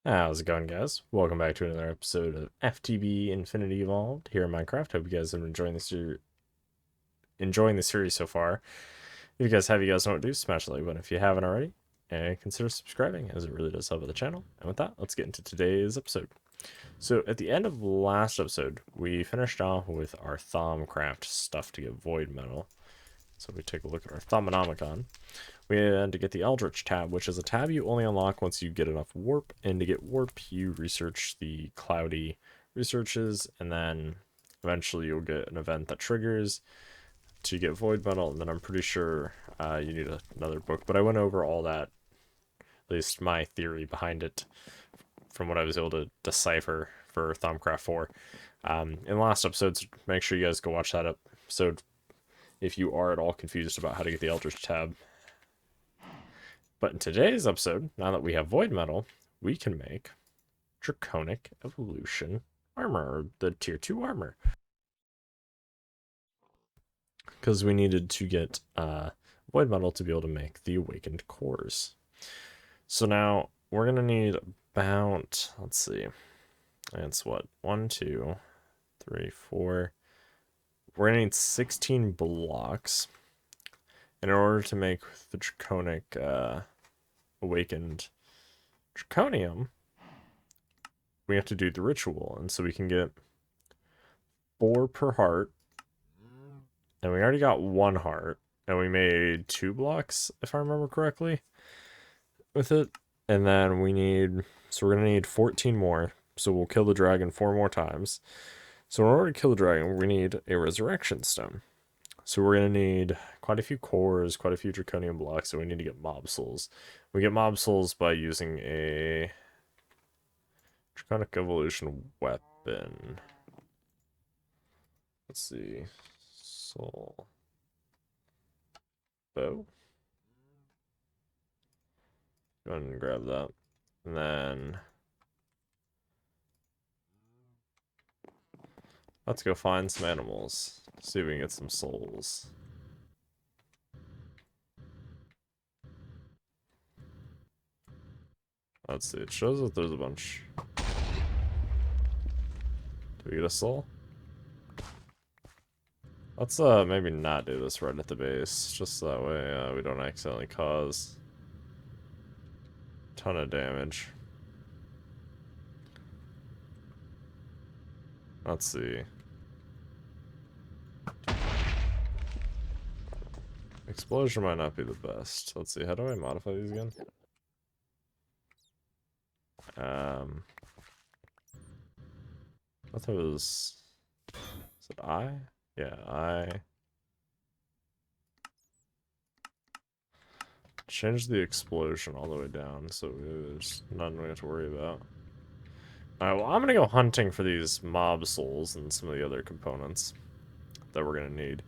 How's it going, guys? Welcome back to another episode of FTB Infinity Evolved here in Minecraft. Hope you guys have been enjoying the series so far. If you guys have, you guys know what to do. Smash the like button if you haven't already, and consider subscribing, as it really does help with the channel. And with that, let's get into today's episode. So at the end of last episode, we finished off with our Thaumcraft stuff to get Void Metal. So we take a look at our Thaumonomicon. We had to get the Eldritch tab, which is a tab you only unlock once you get enough warp. And to get warp, you research the cloudy researches, and then eventually you'll get an event that triggers to get void metal. And then I'm pretty sure you need another book, but I went over all that, at least my theory behind it, from what I was able to decipher for Thaumcraft 4. In the last episodes, make sure you guys go watch that episode if you are at all confused about how to get the Eldritch tab. But in today's episode, now that we have void metal, we can make Draconic Evolution armor, the tier 2 armor. Because we needed to get void metal to be able to make the awakened cores. So now we're going to need about, let's see, it's what, 1, 2, 3, 4. We're going to need 16 blocks in order to make the Draconic awakened Draconium. We have to do the ritual, and so we can get 4 per heart, and we already got 1 heart, and we made 2 blocks, if I remember correctly, with it. And then so we're gonna need 14 more, so we'll kill the dragon 4 more times. So in order to kill the dragon, we need a resurrection stone. So we're gonna need quite a few cores, quite a few draconium blocks, so we need to get mob souls. We get mob souls by using a Draconic Evolution weapon. Let's see. Soul. Bow. Go ahead and grab that. And then let's go find some animals. See if we can get some souls. Let's see. It shows that there's a bunch. Do we get a soul? Let's maybe not do this right at the base, just so that way we don't accidentally cause a ton of damage. Let's see. Explosion might not be the best. Let's see, how do I modify these again? I thought it was... Is it I? Yeah, I... Change the explosion all the way down, so there's nothing we have to worry about. Alright, well, I'm gonna go hunting for these mob souls and some of the other components that we're gonna need.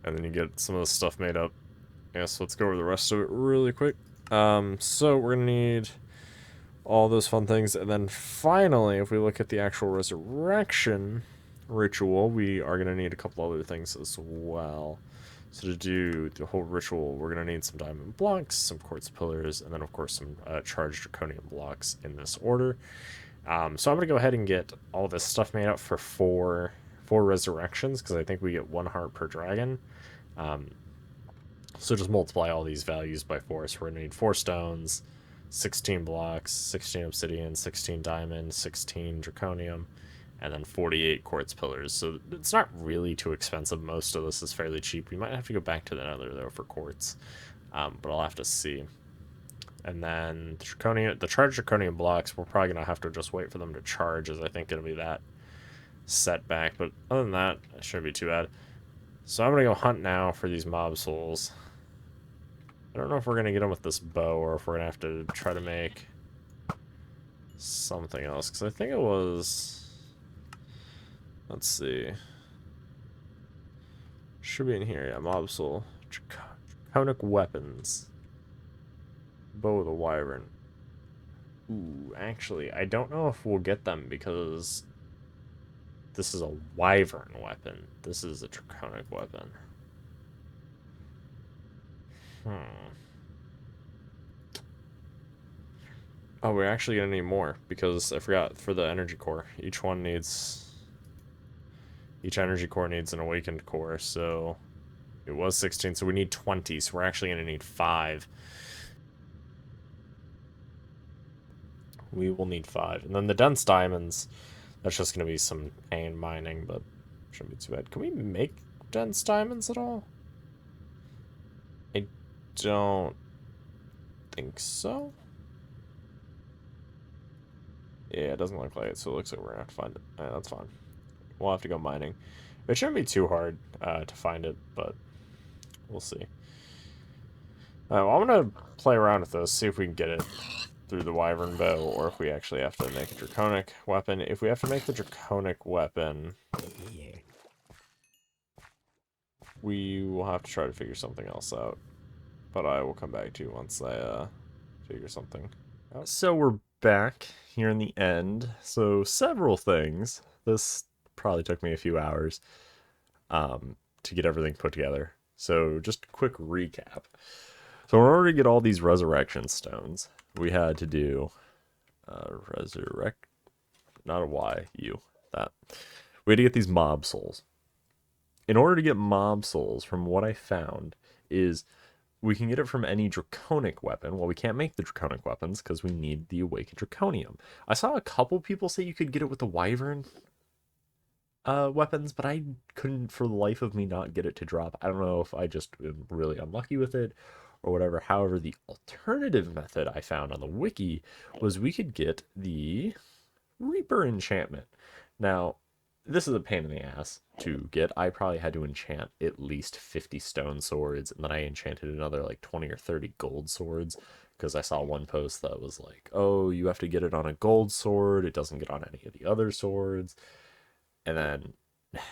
And then you get some of the stuff made up. Yeah, so let's go over the rest of it really quick. So we're gonna need all those fun things, and then finally, if we look at the actual resurrection ritual, we are gonna need a couple other things as well. So to do the whole ritual, we're going to need some diamond blocks, some quartz pillars, and then of course some charged draconium blocks in this order. So I'm going to go ahead and get all this stuff made up for four resurrections, because I think we get 1 heart per dragon. So just multiply all these values by 4. So we're going to need 4 stones, 16 blocks, 16 obsidian, 16 diamond, 16 draconium, and then 48 quartz pillars. So it's not really too expensive. Most of this is fairly cheap. We might have to go back to the nether, though, for quartz. But I'll have to see. And then the charged draconium blocks, we're probably going to have to just wait for them to charge, as I think it'll be that setback. But other than that, it shouldn't be too bad. So I'm going to go hunt now for these mob souls. I don't know if we're going to get them with this bow, or if we're going to have to try to make something else. Because I think it was... Let's see. Should be in here, yeah. Mob soul. Draconic weapons. Bow of the wyvern. Ooh, actually, I don't know if we'll get them because this is a wyvern weapon. This is a draconic weapon. Oh, we're actually gonna need more, because I forgot, for the energy core. Each energy core needs an awakened core, so it was 16, so we need 20, so we're actually gonna need 5. We will need 5. And then the dense diamonds, that's just gonna be some pain mining, but shouldn't be too bad. Can we make dense diamonds at all? I don't think so. Yeah, it doesn't look like it, so it looks like we're gonna have to find it. That's fine. We'll have to go mining. It shouldn't be too hard to find it, but we'll see. Well, I'm gonna play around with this, see if we can get it through the wyvern bow, or if we actually have to make a draconic weapon. If we have to make the draconic weapon, we will have to try to figure something else out. But I will come back to you once I figure something out. So we're back here in the end. So several things. This probably took me a few hours to get everything put together. So just a quick recap. So in order to get all these resurrection stones, we had to do not a Y, U, that. We had to get these mob souls. In order to get mob souls, from what I found, is we can get it from any draconic weapon. Well, we can't make the draconic weapons because we need the awakened draconium. I saw a couple people say you could get it with the wyvern weapons, but I couldn't for the life of me not get it to drop. I don't know if I just am really unlucky with it or whatever. However, the alternative method I found on the wiki was we could get the Reaper enchantment. Now, this is a pain in the ass to get. I probably had to enchant at least 50 stone swords, and then I enchanted another like 20 or 30 gold swords, because I saw one post that was like, oh, you have to get it on a gold sword, it doesn't get on any of the other swords. And then,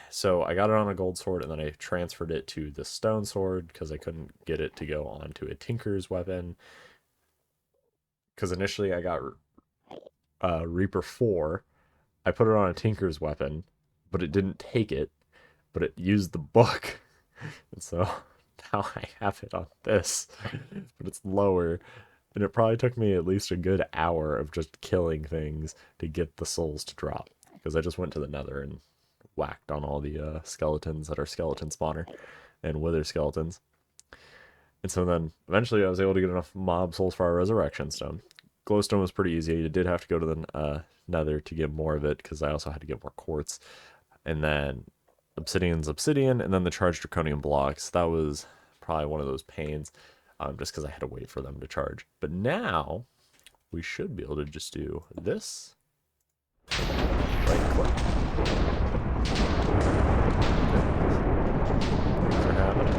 so I got it on a gold sword, and then I transferred it to the stone sword, because I couldn't get it to go onto a tinker's weapon. Because initially I got Reaper 4, I put it on a tinker's weapon, but it didn't take it, but it used the book. And so now I have it on this, but it's lower. And it probably took me at least a good hour of just killing things to get the souls to drop. Because I just went to the nether and whacked on all the skeletons that are skeleton spawner and wither skeletons. And so then eventually I was able to get enough mob souls for our resurrection stone. Glowstone was pretty easy. You did have to go to the nether to get more of it, because I also had to get more quartz. And then obsidian's obsidian, and then the charged draconium blocks. That was probably one of those pains, just because I had to wait for them to charge. But now we should be able to just do this. Right click. Things are happening.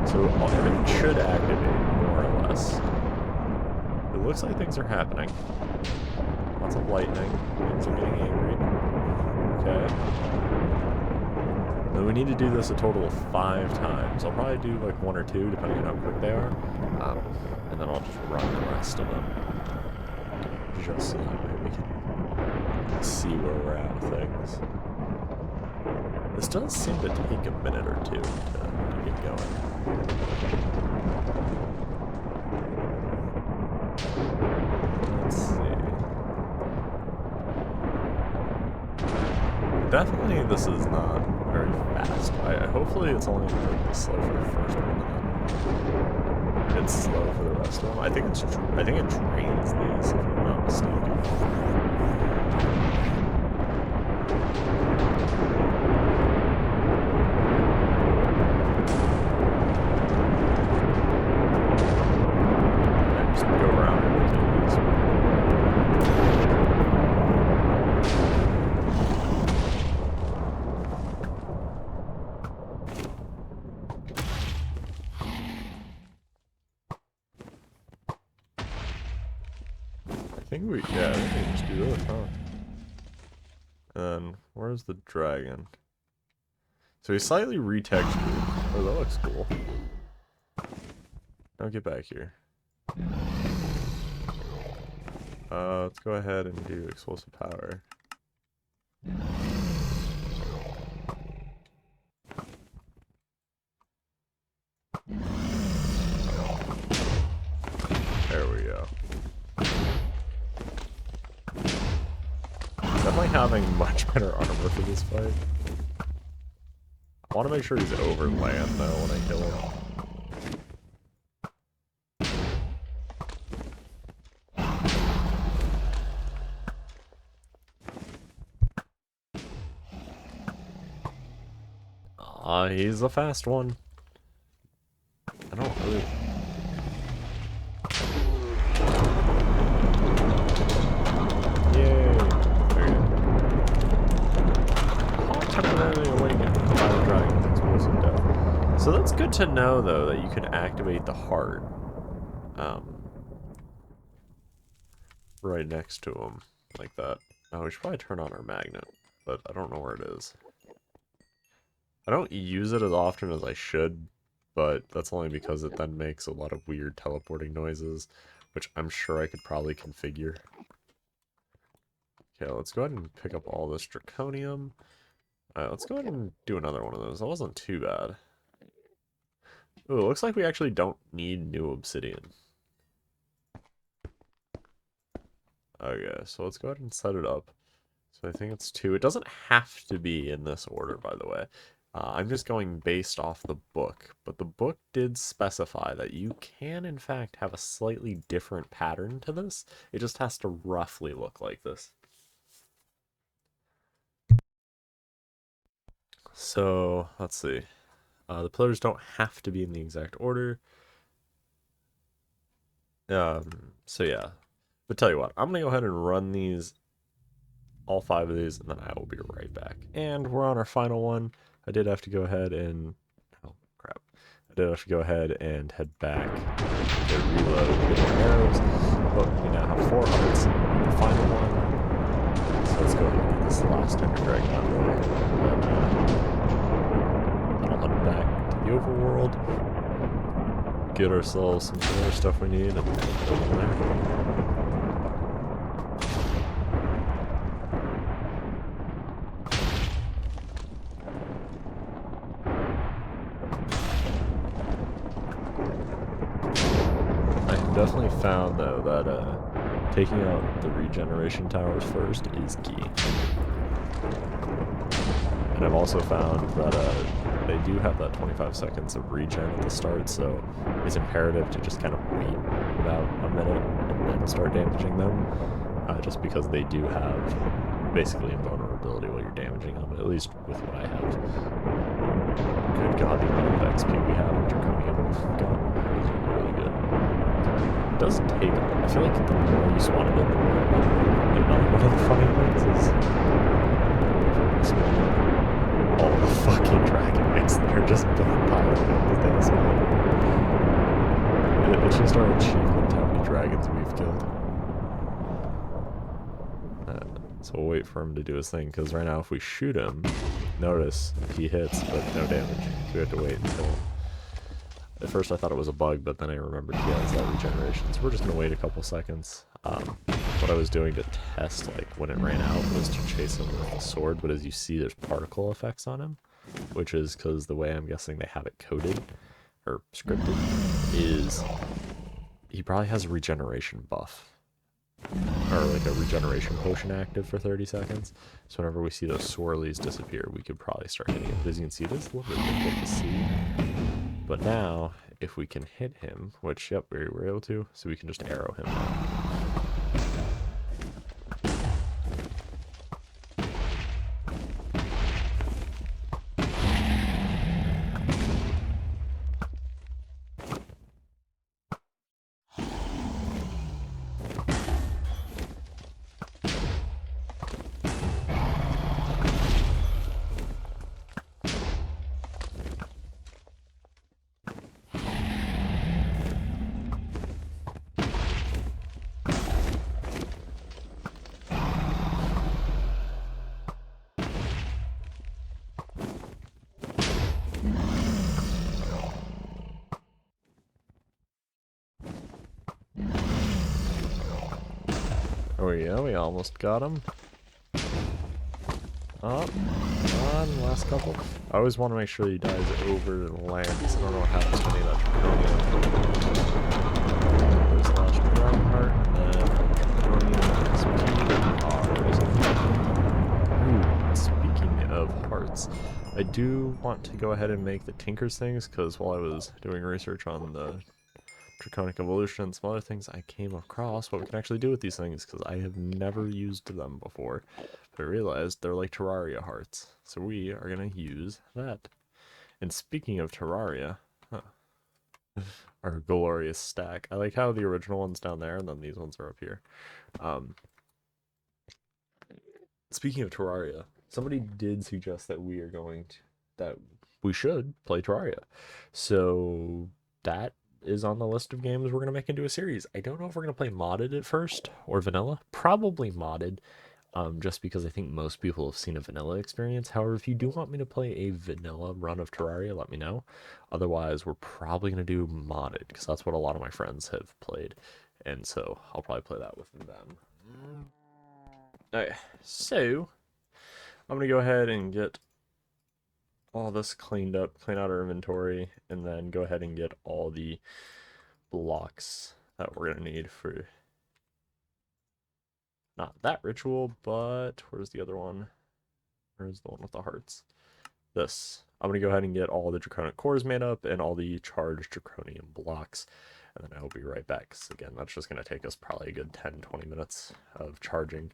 So everything should activate, more or less. It looks like things are happening. Lots of lightning. Things are getting angry. Okay. Then we need to do this a total of 5 times. I'll probably do like 1 or 2, depending on how quick they are. And then I'll just run the rest of them. Just so that way we can see where we're at with things. This does seem to take a minute or 2 to get going. Let's see. Definitely this is not very fast. Hopefully it's only like slow for the first one, and then it's slow for the rest of them. I think it drains these, if I'm not mistaken. I just go around and do these. I think we just do this, huh? And where's the dragon? So he's slightly retextured. Oh, that looks cool. Now get back here. Let's go ahead and do explosive power. There we go. definitely having much better armor for this fight. I want to make sure he's over land, though, when I kill him. He's a fast one. I don't really... Yay! Very good. Hot temporarily awakened by the dragon's explosive death. So that's good to know, though, that you can activate the heart. Right next to him, like that. Oh, we should probably turn on our magnet, but I don't know where it is. I don't use it as often as I should, but that's only because it then makes a lot of weird teleporting noises, which I'm sure I could probably configure. Okay, let's go ahead and pick up all this draconium. Let's go ahead and do another one of those. That wasn't too bad. Ooh, it looks like we actually don't need new obsidian. Okay, so let's go ahead and set it up. So I think it's 2. It doesn't have to be in this order, by the way. I'm just going based off the book, but the book did specify that you can, in fact, have a slightly different pattern to this. It just has to roughly look like this. So, let's see. The pillars don't have to be in the exact order. So yeah. But tell you what, I'm going to go ahead and run these, all 5 of these, and then I will be right back. And we're on our final one. I did have to go ahead and... Oh, crap. I did have to go ahead and head back to reload, get more arrows. But we now have 4 hearts. The final one. So let's go ahead and get this last Ender Dragon out of the way. And then I'll head back to the overworld. Get ourselves some more stuff we need, and go from there. Definitely found, though, that taking out the regeneration towers first is key. And I've also found that they do have that 25 seconds of regen at the start, so it's imperative to just kind of wait about a minute and then start damaging them, just because they do have basically invulnerability while you're damaging them, at least with what I have. Good God, the amount of XP we have in Draconium we've gotten is really good. It does take, I feel like the more you spawn it in, the more one of the funny things is all the fucking dragon mix that are just piling up the things. It's just our achievement how many dragons we've killed. So we'll wait for him to do his thing, because right now if we shoot him, notice he hits but no damage. So we have to wait until... At first I thought it was a bug, but then I remembered he has that regeneration. So we're just going to wait a couple seconds. What I was doing to test, like, when it ran out was to chase him with the sword, but as you see, there's particle effects on him, which is because the way I'm guessing they have it coded, or scripted, is he probably has a regeneration buff. Or like a regeneration potion active for 30 seconds. So whenever we see those swirlies disappear, we could probably start hitting it. But as you can see, it is a little bit difficult to see. But now, if we can hit him, which, yep, we were able to, so we can just arrow him. Oh yeah, we almost got him. Oh, come on, last couple. I always want to make sure he dies over the land, because I don't know what happens to any of that draconium. There's the last dragon heart, and then draconium XP. I do want to go ahead and make the Tinker's things, because while I was doing research on the Draconic Evolution and some other things, I came across what we can actually do with these things, because I have never used them before. But I realized they're like Terraria hearts, so we are going to use that. And speaking of Terraria, our glorious stack. I like how the original one's down there, and then these ones are up here. Speaking of Terraria, somebody did suggest that that we should play Terraria. So that is on the list of games we're gonna make into a series. I don't know if we're gonna play modded at first or vanilla. Probably modded, just because I think most people have seen a vanilla experience. However, if you do want me to play a vanilla run of Terraria, let me know. Otherwise, we're probably gonna do modded, because that's what a lot of my friends have played, and so I'll probably play that with them. Okay, so I'm gonna go ahead and get all this cleaned up, clean out our inventory, and then go ahead and get all the blocks that we're gonna need for not that ritual, but where's the other one? Where's the one with the hearts? This. I'm gonna go ahead and get all the draconic cores made up and all the charged draconium blocks, and then I will be right back, because again, that's just gonna take us probably a good 10-20 minutes of charging.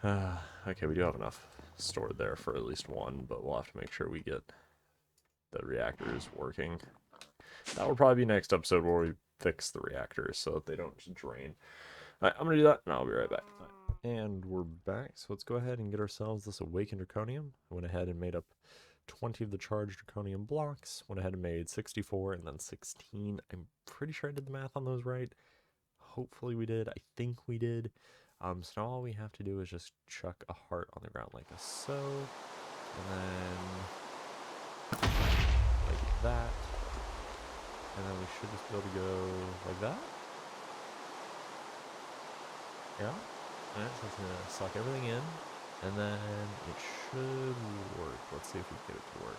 Okay, we do have enough stored there for at least one, but we'll have to make sure we get the reactors working. That will probably be next episode, where we fix the reactors so that they don't just drain. Alright, I'm gonna do that, and I'll be right back. And we're back, so let's go ahead and get ourselves this awakened draconium. I went ahead and made up 20 of the charged draconium blocks, went ahead and made 64 and then 16. I'm pretty sure I did the math on those right. Hopefully we did. I think we did. So now all we have to do is just chuck a heart on the ground like so, and then like that, and then we should just be able to go like that. Yeah. Alright, so it's gonna suck everything in, and then it should work. Let's see if we can get it to work,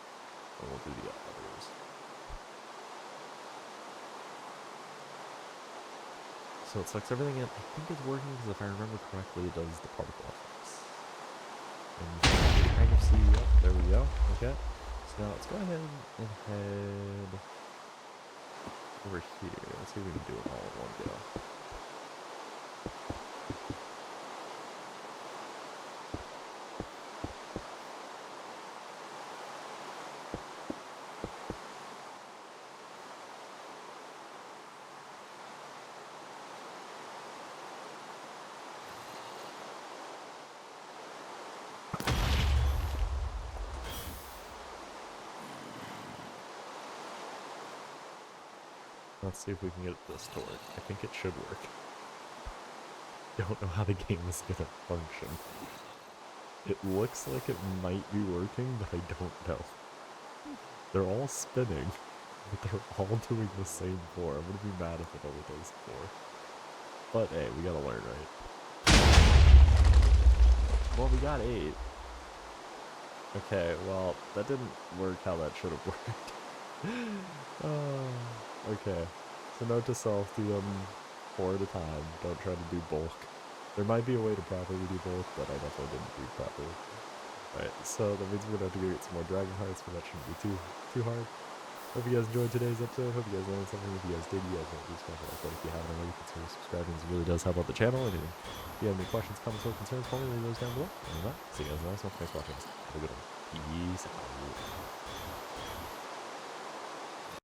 and we'll do the others. So it sucks everything in. I think it's working, because if I remember correctly, it does the particle effects. And you can kind of see, yep, there we go. Okay. So now let's go ahead and head over here. Let's see if we can do it all in one go. Let's see if we can get this to work. I think it should work. Don't know how the game is gonna function. It looks like it might be working, but I don't know. They're all spinning, but they're all doing the same 4. I'm gonna be mad if it only does 4. But hey, we gotta learn, right? Well, we got 8. Okay, well, that didn't work how that should have worked. Okay, so note to self, do them 4 at a time. Don't try to do bulk. There might be a way to properly do bulk, but I definitely didn't do properly. Alright, so that means we're gonna have to go get some more dragon hearts, but that shouldn't be too hard. Hope you guys enjoyed today's episode. Hope you guys learned something. If you guys did, you guys want to do smash like button. If you haven't already, consider subscribing. It really does help out the channel. And if you have any questions, comments, or concerns for me, leave those down below. And with that, see you guys in the next one. Thanks for watching. Have a good one. Peace out.